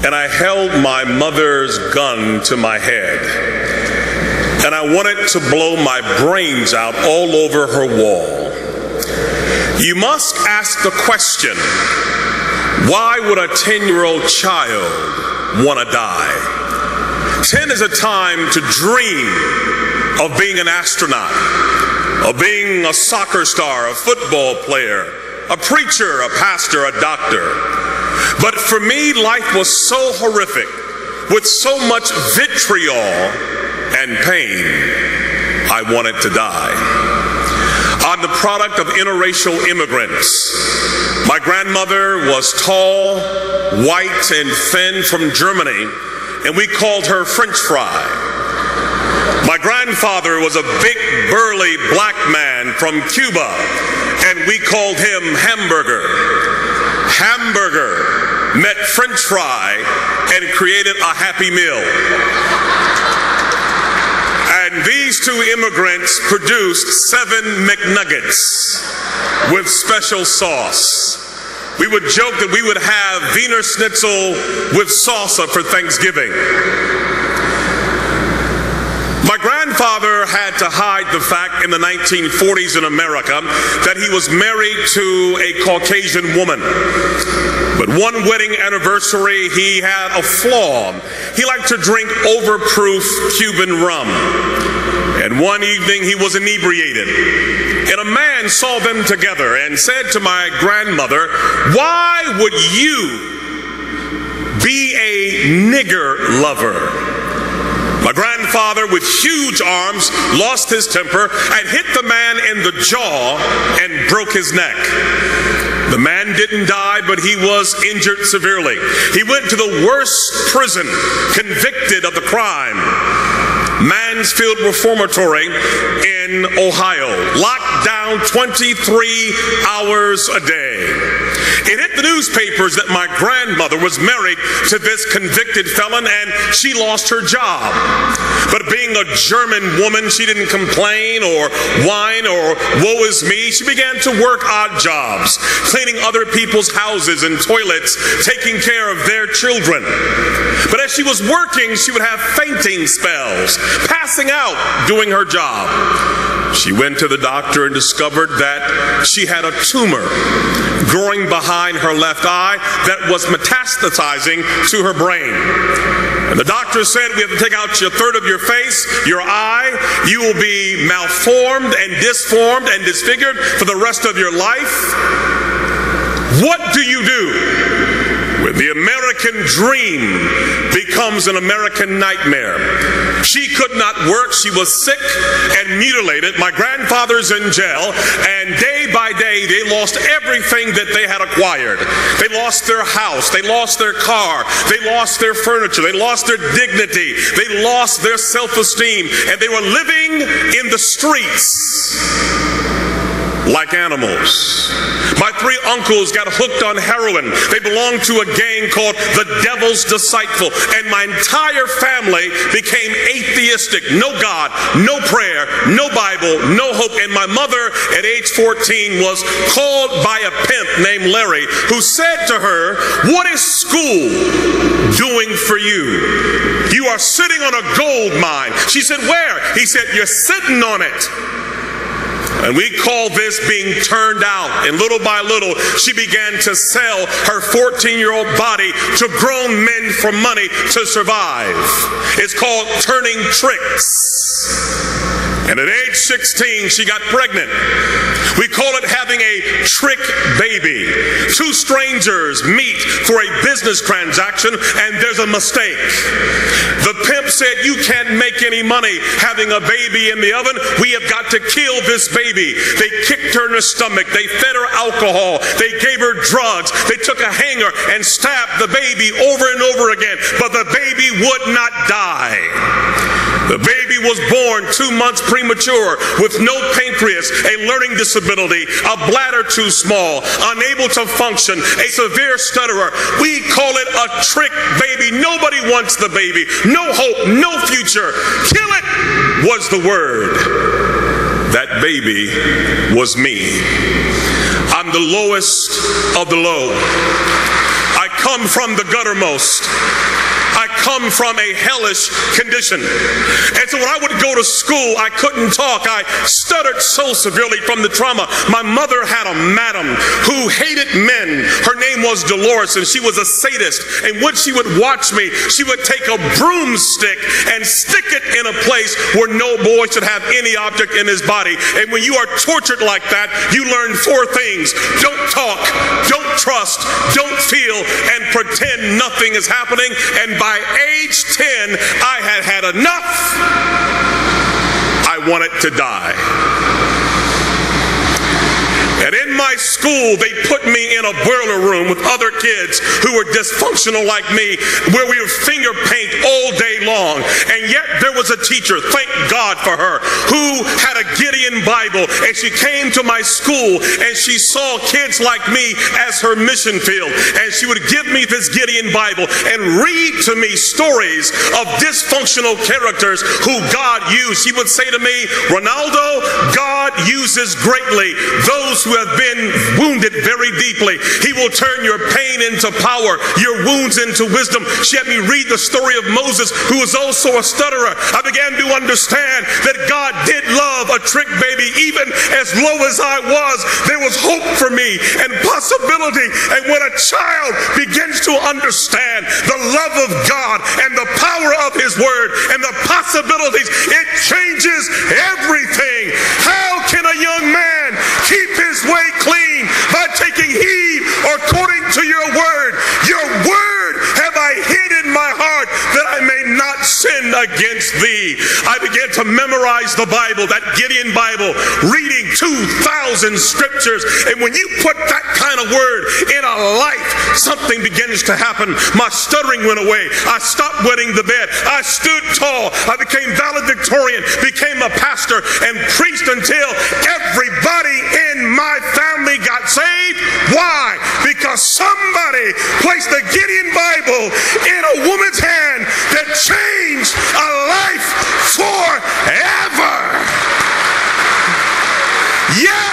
and I held my mother's gun to my head, and I wanted to blow my brains out all over her wall. You must ask the question, why would a 10-year-old child want to die? 10 is a time to dream of being an astronaut, of being a soccer star, a football player, a preacher, a pastor, a doctor. But for me, life was so horrific, with so much vitriol and pain, I wanted to die. I'm the product of interracial immigrants. My grandmother was tall, white, and thin from Germany, and we called her French fry. My grandfather was a big, burly black man from Cuba, and we called him Hamburger. Hamburger met French fry and created a happy meal. And these two immigrants produced 7 McNuggets with special sauce. We would joke that we would have Wiener Schnitzel with salsa for Thanksgiving. My grandfather had to hide the fact in the 1940s in America that he was married to a Caucasian woman. But one wedding anniversary, he had a flaw. He liked to drink overproof Cuban rum. And one evening he was inebriated. And a man saw them together and said to my grandmother, "Why would you be a nigger lover?" My grandfather, with huge arms, lost his temper and hit the man in the jaw and broke his neck. The man didn't die, but he was injured severely. He went to the worst prison, convicted of the crime, Mansfield Reformatory in Ohio, locked down 23 hours a day. It hit the newspapers that my grandmother was married to this convicted felon, and she lost her job. But being a German woman, she didn't complain or whine or woe is me. She began to work odd jobs, cleaning other people's houses and toilets, taking care of their children. But as she was working, she would have fainting spells, passing out doing her job. She went to the doctor and discovered that she had a tumor growing behind her left eye that was metastasizing to her brain. And the doctor said, "We have to take out a third of your face, your eye. You will be malformed and disformed and disfigured for the rest of your life." What do you do when the American dream becomes an American nightmare? She could not work. She was sick and mutilated. My grandfather's in jail, and day by day they lost everything that they had acquired. They lost their house, they lost their car, they lost their furniture, they lost their dignity, they lost their self-esteem, and they were living in the streets like animals. My 3 uncles got hooked on heroin. They belonged to a gang called the Devil's Disciple, and my entire family became atheistic. No God, no prayer, no Bible, no hope. And my mother at age 14 was called by a pimp named Larry, who said to her, "What is school doing for you? You are sitting on a gold mine." She said, "Where?" He said, "You're sitting on it." And we call this being turned out. And little by little, she began to sell her 14-year-old body to grown men for money to survive. It's called turning tricks. And at age 16, she got pregnant. We call it having a trick baby. 2 strangers meet for a business transaction, and there's a mistake. The pimp said, "You can't make any money having a baby in the oven. We have got to kill this baby." They kicked her in the stomach. They fed her alcohol. They gave her drugs. They took a hanger and stabbed the baby over and over again. But the baby would not die. The baby was born 2 months premature with no pancreas, a learning disability, a bladder too small, unable to function, a severe stutterer. We call it a trick baby. Nobody wants the baby. No hope, no future. Kill it was the word. That baby was me. I'm the lowest of the low. I come from the guttermost. I come from a hellish condition. And so when I would go to school, I couldn't talk. I stuttered so severely from the trauma. My mother had a madam who hated men. Her name was Dolores, and she was a sadist. And when she would watch me, she would take a broomstick and stick it in a place where no boy should have any object in his body. And when you are tortured like that, you learn 4 things. Don't talk, don't trust, don't feel, and pretend nothing is happening. And by age 10, I had had enough. I wanted to die. And in my school, they put me in a boiler room with other kids who were dysfunctional like me, where we would finger paint all day long. And yet there was a teacher, thank God for her, who had a Gideon Bible. And she came to my school and she saw kids like me as her mission field. And she would give me this Gideon Bible and read to me stories of dysfunctional characters who God used. She would say to me, Ronaldo, God uses greatly those who have been wounded very deeply. He will turn your pain into power, your wounds into wisdom. She had me read the story of Moses, who was also a stutterer. I began to understand that God did love a trick baby. Even as low as I was, there was hope for me and possibility. And when a child begins to understand the love of God and the power of His Word and the possibilities, it changes everything. How can a young man keep his way clean? By taking heed according to your word. Your word have I hid in my heart that I may not sin against thee. I began to memorize the Bible, that Gideon Bible, reading 2,000 scriptures. And when you put that kind of word in a life, something begins to happen. My stuttering went away. I stopped wetting the bed. I stood tall. I became valedictorian, became a pastor, and preached until everybody in my family got saved. Why? Because somebody placed the Gideon Bible in a woman's hand that changed a life forever. Yeah.